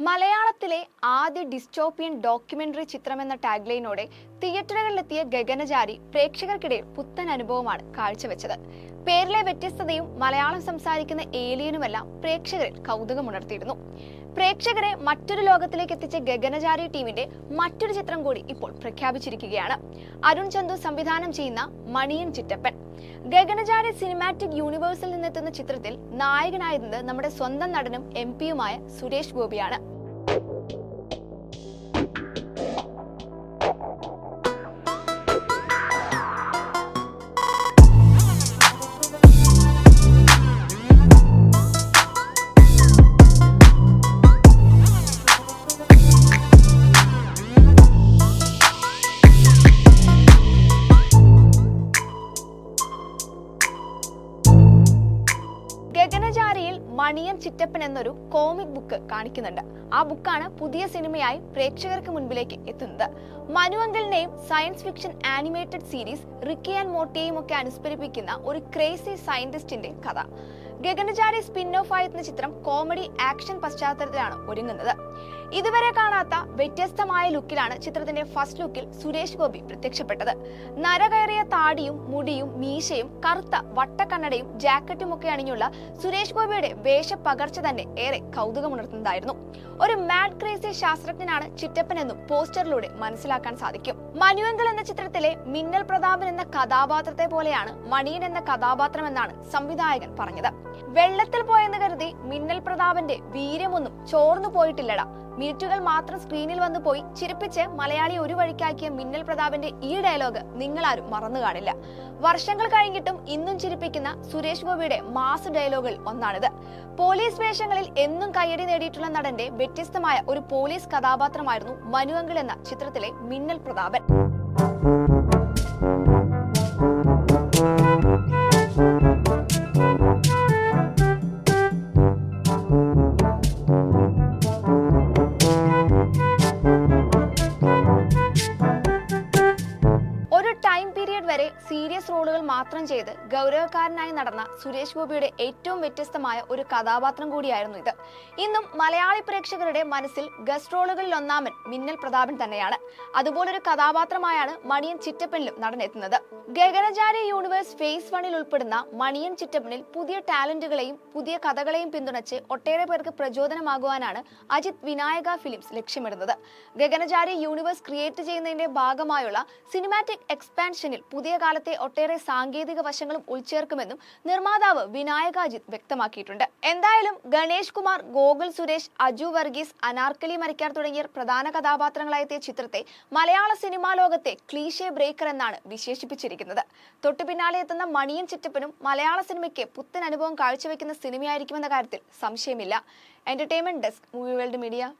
മലയാളത്തിലെ ആദ്യ dystopian documentary ചിത്രമെന്ന ടാഗ്ലൈനോടെ തിയേറ്ററുകളിലെത്തിയ Gaganachari പ്രേക്ഷകർക്കിടയിൽ പുത്തൻ അനുഭവമാണ് കാഴ്ചവെച്ചത്. പേരിലെ വ്യത്യസ്തതയും മലയാളം സംസാരിക്കുന്ന ഏലിയനുമെല്ലാം പ്രേക്ഷകരിൽ കൗതുകമുണർത്തിയിരുന്നു. പ്രേക്ഷകരെ മറ്റൊരു ലോകത്തിലേക്ക് എത്തിച്ച ഗഗനചാരി ടീമിന്റെ മറ്റൊരു ചിത്രം കൂടി ഇപ്പോൾ പ്രഖ്യാപിച്ചിരിക്കുകയാണ്. അരുൺ ചന്തു സംവിധാനം ചെയ്യുന്ന മണിയൻ ചിറ്റപ്പൻ. ഗഗനചാരി സിനിമാറ്റിക് യൂണിവേഴ്സിൽ നിന്നെത്തുന്ന ചിത്രത്തിൽ നായകനായിരുന്നത് നമ്മുടെ സ്വന്തം നടനും MP-യുമായ സുരേഷ് ഗോപിയാണ്. ഗഗനചാരിയിൽ മണിയൻ ചിറ്റപ്പൻ എന്നൊരു കോമിക് ബുക്ക് കാണിക്കുന്നുണ്ട്. ആ ബുക്കാണ് പുതിയ സിനിമയായി പ്രേക്ഷകർക്ക് മുൻപിലേക്ക് എത്തുന്നത്. മനു അങ്കിളിനെയും science fiction animated series Ricky and മോർട്ടിയെയും ഒക്കെ അനുസ്മരിപ്പിക്കുന്ന ഒരു ക്രേസി സയന്റിസ്റ്റിന്റെ കഥ. ഗഗനചാരി സ്പിൻ ഓഫ് ആയിരുന്ന ചിത്രം കോമഡി ആക്ഷൻ പശ്ചാത്തലത്തിലാണ് ഒരുങ്ങുന്നത്. ഇതുവരെ കാണാത്ത വ്യത്യസ്തമായ ലുക്കിലാണ് ചിത്രത്തിന്റെ ഫസ്റ്റ് ലുക്കിൽ സുരേഷ് ഗോപി പ്രത്യക്ഷപ്പെട്ടത്. നരകയറിയ താടിയും മുടിയും മീശയും കറുത്ത വട്ടക്കണ്ണടയും ജാക്കറ്റും ഒക്കെ അണിഞ്ഞുള്ള സുരേഷ് ഗോപിയുടെ വേഷപ്പകർച്ച തന്നെ ഏറെ കൗതുകമുണർത്തുന്നതായിരുന്നു. ഒരു മാഡ് ക്രേസി ശാസ്ത്രജ്ഞനാണ് ചിറ്റപ്പൻ എന്നും പോസ്റ്ററിലൂടെ മനസ്സിലാക്കാൻ സാധിക്കും. മനുവെങ്കൽ എന്ന ചിത്രത്തിലെ മിന്നൽ പ്രതാപൻ എന്ന കഥാപാത്രത്തെ പോലെയാണ് മണിയൻ എന്ന കഥാപാത്രം എന്നാണ് സംവിധായകൻ പറഞ്ഞത്. വെള്ളത്തിൽ പോയെന്ന് കരുതി മിന്നൽ പ്രതാപന്റെ വീര്യമൊന്നും ചോർന്നു പോയിട്ടില്ലടാ. മിനിറ്റുകൾ മാത്രം സ്ക്രീനിൽ വന്നു പോയി ചിരിപ്പിച്ച് മലയാളി ഒരു വഴിക്കാക്കിയ മിന്നൽ പ്രതാപന്റെ ഈ ഡയലോഗ് നിങ്ങളാരും മറന്നു കാണില്ല. വർഷങ്ങൾ കഴിഞ്ഞിട്ടും ഇന്നും ചിരിപ്പിക്കുന്ന സുരേഷ് ഗോപിയുടെ മാസ് ഡയലോഗുകൾ ഒന്നാണിത്. പോലീസ് വേഷങ്ങളിൽ എന്നും കയ്യടി നേടിയിട്ടുള്ള നടന്റെ വ്യത്യസ്തമായ ഒരു പോലീസ് കഥാപാത്രമായിരുന്നു മനുവെങ്കൽ എന്ന ചിത്രത്തിലെ മിന്നൽ പ്രതാപൻ. വരെ സീരിയസ് റോളുകൾ മാത്രം ചെയ്ത് ഗൗരവക്കാരനായി നടന്ന സുരേഷ് ഗോപിയുടെ ഏറ്റവും വ്യത്യസ്തമായ ഒരു കഥാപാത്രം കൂടിയായിരുന്നു ഇത്. ഇന്നും മലയാളി പ്രേക്ഷകരുടെ മനസ്സിൽ ഗസ്റ്റ് റോളുകളിൽ ഒന്നാമൻ മിന്നൽ പ്രതാപൻ തന്നെയാണ്. അതുപോലൊരു കഥാപാത്രമായാണ് മണിയൻ ചിറ്റപ്പനിലും നടനെത്തുന്നത്. ഗഗനചാരി യൂണിവേഴ്സ് ഫേസ് 1 ഉൾപ്പെടുന്ന മണിയൻ ചിറ്റപ്പനിൽ പുതിയ ടാലന്റുകളെയും പുതിയ കഥകളെയും പിന്തുണച്ച് ഒട്ടേറെ പേർക്ക് പ്രചോദനമാകുവാനാണ് അജിത് വിനായക ഫിലിംസ് ലക്ഷ്യമിടുന്നത്. ഗഗനചാരി യൂണിവേഴ്സ് ക്രിയേറ്റ് ചെയ്യുന്നതിന്റെ ഭാഗമായുള്ള സിനിമാറ്റിക് എക്സ്പാൻഷനിൽ പുതിയ കാലത്തെ ഒട്ടേറെ സാങ്കേതിക വശങ്ങളും ഉൾച്ചേർക്കുമെന്നും നിർമ്മാതാവ് വിനായക അജിത് വ്യക്തമാക്കിയിട്ടുണ്ട്. എന്തായാലും ഗണേഷ് കുമാർ, ഗോകുൽ സുരേഷ്, അജു വർഗീസ്, അനാർക്കലി മരിക്കാർ തുടങ്ങിയ പ്രധാന കഥാപാത്രങ്ങളായെത്തിയ ചിത്രത്തെ മലയാള സിനിമാ ലോകത്തെ ക്ലീഷേ ബ്രേക്കർ എന്നാണ് വിശേഷിപ്പിച്ചിരിക്കുന്നത്. തൊട്ടു പിന്നാലെ എത്തുന്ന മണിയൻ ചിറ്റപ്പനും മലയാള സിനിമയ്ക്ക് പുത്തൻ അനുഭവം കാഴ്ചവെക്കുന്ന സിനിമയായിരിക്കുമെന്ന കാര്യത്തിൽ സംശയമില്ല. Entertainment desk, movie world media.